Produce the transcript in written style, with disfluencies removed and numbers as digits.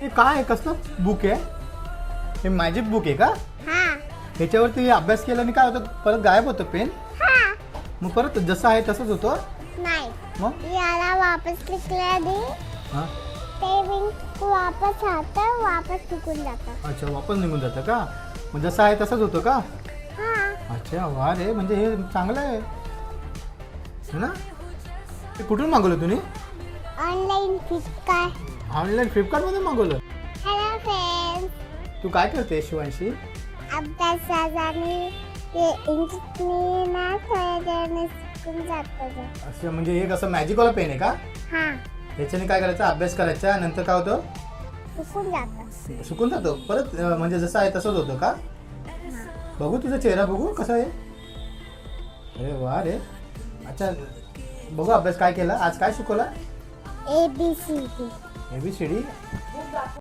हे काय आहे? कसलं बुक आहे? हे मॅजिक बुक आहे का? हा ह्याच्यावरती अभ्यास केल्याने काय होतं? परत गायब होतं पेन? हा मग परत जसं आहे तसंच होतं? नाही मग याला वापस क्लिकला दे हां ते विंग वापस आता वापस चुकून जातं. अच्छा, वापस निघून जातं का? मग जसं आहे तसंच होतं का? हा अच्छा, वा रे, म्हणजे हे चांगलं आहे हो ना? हे कुठून मागवलं तुम्ही? Online Flipkart. ऑनलाईन फ्लिपकार्टमधून मागवलं? हॅलो फ्रेंड्स, तू काय करते शिवांशी? अभ्यासाने ते इंग्लिशने ना थोड्या चुकून जातं. असं म्हणजे हे कसं मॅजिकवाला पेन आहे का? हा ह्याच्याने काय करायचं? अभ्यास करायचा, नंतर काय होतं? चुकून जातं. सुकून जातो परत म्हणजे जसं आहे तसंच होतं का? बघू तुझा चेहरा, बघू कसा आहे. अरे वा रे. अच्छा, बघू अभ्यास काय केला आज, काय शिकवला? ABCD. ABCD.